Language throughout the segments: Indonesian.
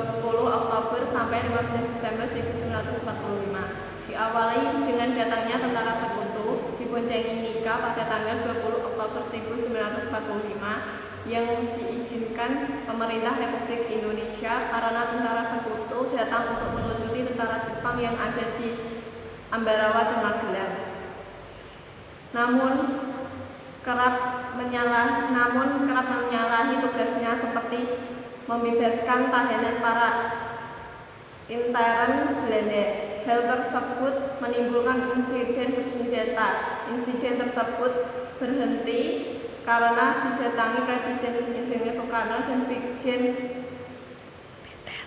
20 Oktober sampai 15 Desember 1945. Diawali dengan datangnya tentara sekutu diboncengi Nika pada tanggal 20 Oktober 1945 yang diizinkan pemerintah Republik Indonesia karena tentara sekutu datang untuk melucuti tentara Jepang yang ada di Ambarawa dan Magelang. Namun kerap menyalahi tugasnya seperti membebaskan tahanan para intern Belanda. Hal tersebut menimbulkan insiden bersenjata. Insiden tersebut berhenti karena didatangi Presiden Insinyur Soekarno dan Brigjen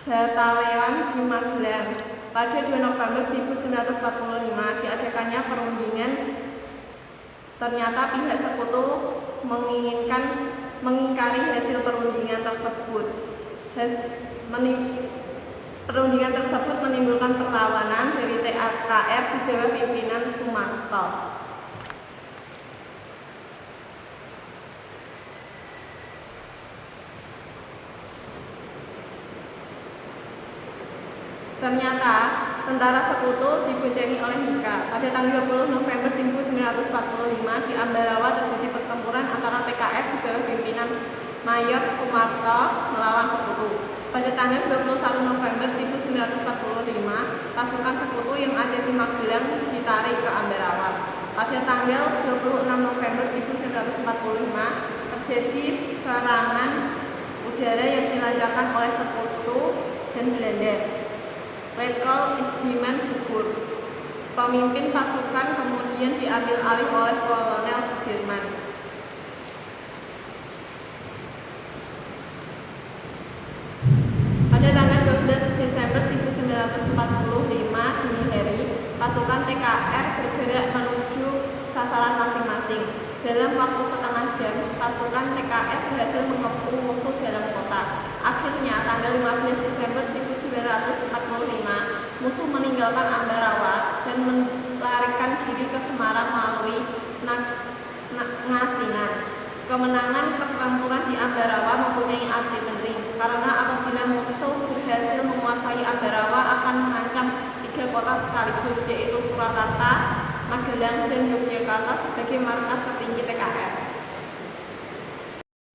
Batalion di Magelang. Pada 2 November 1945 diadakannya perundingan. Ternyata pihak sekutu mengingkari hasil perundingan tersebut. Perundingan tersebut menimbulkan perlawanan dari TKR di bawah pimpinan Sumarto. Ternyata tentara sekutu diboncengi oleh Nika. Pada tanggal 20 November 1945 di Ambarawa terjadi pertempuran antara TKR di bawah pimpinan Mayor Sumarto melawan sekutu. Pada tanggal 21 November 1945, pasukan sekutu yang ada di Magelang ditarik ke Ambarawa. Pada tanggal 26 November 1945 terjadi serangan udara yang dilancarkan oleh sekutu dan Belanda. Letkol Isdiman gugur. Pemimpin pasukan kemudian diambil alih oleh Kolonel Sudirman. Pada tanggal 12 Desember 1945 dini hari, pasukan TKR bergerak menuju sasaran masing-masing. Dalam waktu setengah jam, pasukan TKR berhasil mengepung musuh dalam kota. Akhirnya, tanggal 15 Desember 1945, musuh meninggalkan Ambarawa dan melarikan diri ke Semarang melalui Ngasinan. Kemenangan pertempuran di Ambarawa mempunyai arti penting, karena apabila musuh berhasil menguasai Ambarawa akan mengancam 3 kota sekaligus, yaitu Surakarta, Magelang, dan Yogyakarta sebagai markas tertinggi TKR.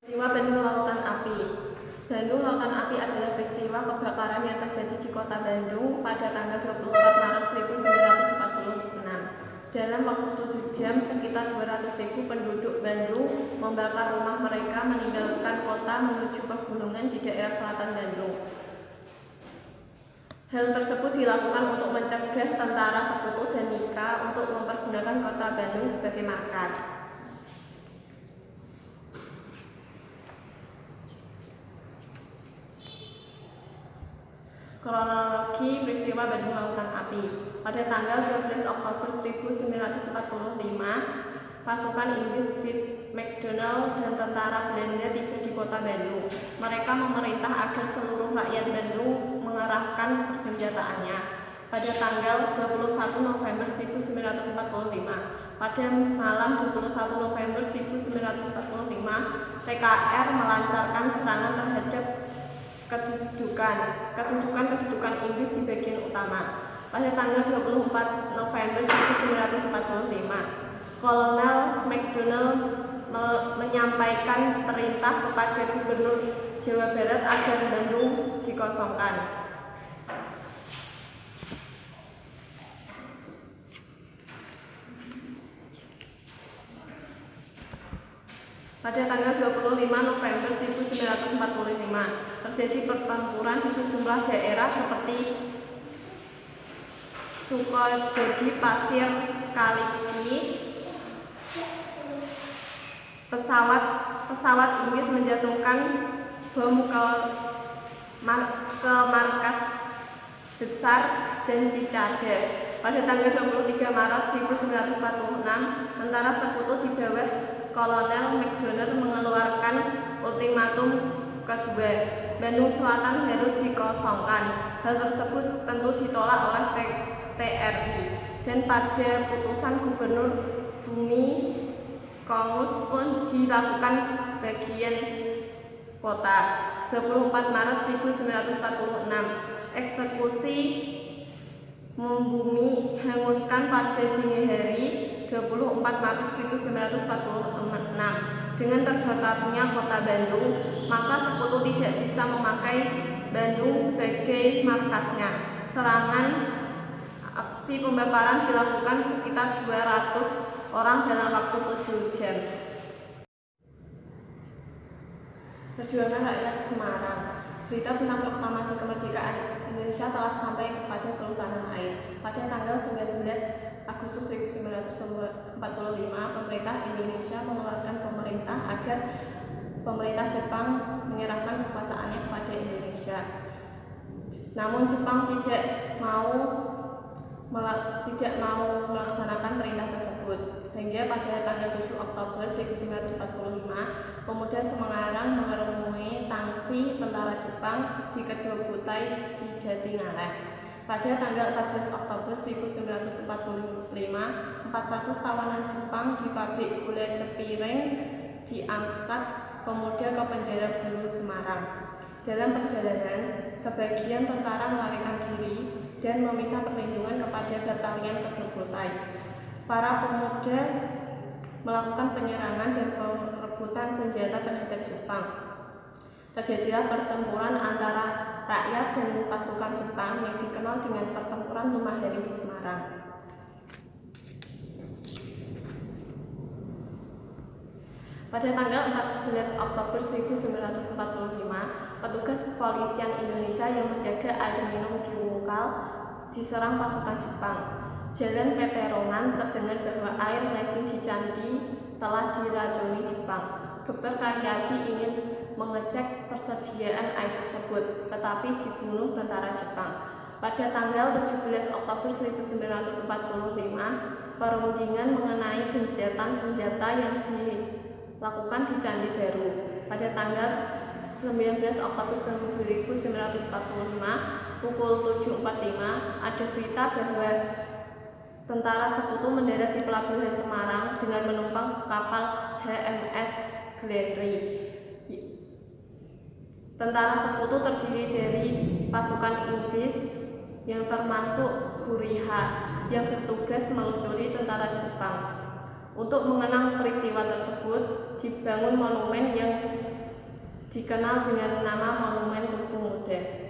Peristiwa Bandung Lautan Api. Bandung Lautan Api adalah peristiwa kebakaran yang terjadi di kota Bandung pada tanggal 24 Maret 1946. Dalam waktu 7 jam, sekitar 200.000 penduduk Bandung membakar rumah mereka, meninggalkan kota menuju pegunungan di daerah selatan Bandung. Hal tersebut dilakukan untuk mencegah tentara sekutu dan Nika untuk mempergunakan kota Bandung sebagai markas. Kronologi peristiwa Bandung Lautan Api. Pada tanggal 12 Oktober 1945, pasukan Inggris Fleet McDonald dan tentara Belanda tiba di kota Bandung. Mereka memerintah agar seluruh rakyat Bandung mengerahkan persenjataannya. Pada tanggal 21 November 1945, pada malam 21 November 1945, TKR melancarkan serangan terhadap kedudukan Inggris di bagian utama. Pada tanggal 24 November 1945, Kolonel McDonald menyampaikan perintah kepada Gubernur Jawa Barat agar Bandung dikosongkan. Pada tanggal 25 November 1945, terjadi pertempuran di sejumlah daerah seperti Sukojadi, Pasir Kaliki. Pesawat Inggris menjatuhkan bom ke markas besar dan Cicadas. Pada tanggal 23 Maret 1946, tentara sekutu di bawah Kolonel McDonald mengeluarkan ultimatum kedua, Bandung Selatan harus dikosongkan. Hal tersebut tentu ditolak oleh TRI, dan pada putusan Gubernur Bumi Kongus pun dilakukan sebagian kota. 24 Maret 1946, eksekusi membumi hanguskan pada dini hari 24 Maret 1946. Dengan terbakarnya kota Bandung, maka Sekutu tidak bisa memakai Bandung sebagai markasnya. Serangan aksi pembakaran dilakukan sekitar 200 orang dalam waktu 7 jam. Perjuangan rakyat Semarang. Berita tentang proklamasi kemerdekaan Indonesia telah sampai kepada seluruh tanah air. Pada tanggal 19 Agustus 1945, pemerintah Indonesia mengeluarkan pemerintah agar pemerintah Jepang menyerahkan kekuasaannya kepada Indonesia. Namun Jepang tidak mau melaksanakan perintah tersebut, sehingga pada tanggal 7 Oktober 1945, pemuda Semarang mengerumuni tangsi tentara Jepang di Kedobutai di Jatingaleh. Pada tanggal 14 Oktober 1945, 400 tawanan Jepang di pabrik gula Cepiring diangkat pemuda ke penjara Bulu Semarang. Dalam perjalanan, sebagian tentara melarikan diri dan meminta perlindungan kepada batalion Kedobutai. Para pemuda melakukan penyerangan dan perebutan senjata terhadap Jepang. Terjadilah pertempuran antara rakyat dan pasukan Jepang yang dikenal dengan pertempuran 5 hari di Semarang. Pada tanggal 14 Oktober 1945, petugas kepolisian Indonesia yang menjaga air minum di Wungkal diserang pasukan Jepang. Jalan Peterongan terdengar bahwa air lagi di candi telah diracuni Jepang. Dr. Karyadi ingin mengecek persediaan air tersebut, tetapi dibunuh tentara Jepang. Pada tanggal 17 Oktober 1945, perundingan mengenai gencatan senjata yang dilakukan di Candi Baru. Pada tanggal 19 Oktober 1945, pukul 7.45, ada berita bahwa tentara Sekutu mendarat di pelabuhan Semarang dengan menumpang kapal HMS Glenry. Tentara Sekutu terdiri dari pasukan Inggris yang termasuk Guriha yang bertugas meluncuri tentara Jepang. Untuk mengenang peristiwa tersebut, dibangun monumen yang dikenal dengan nama Monumen Tugu Muda.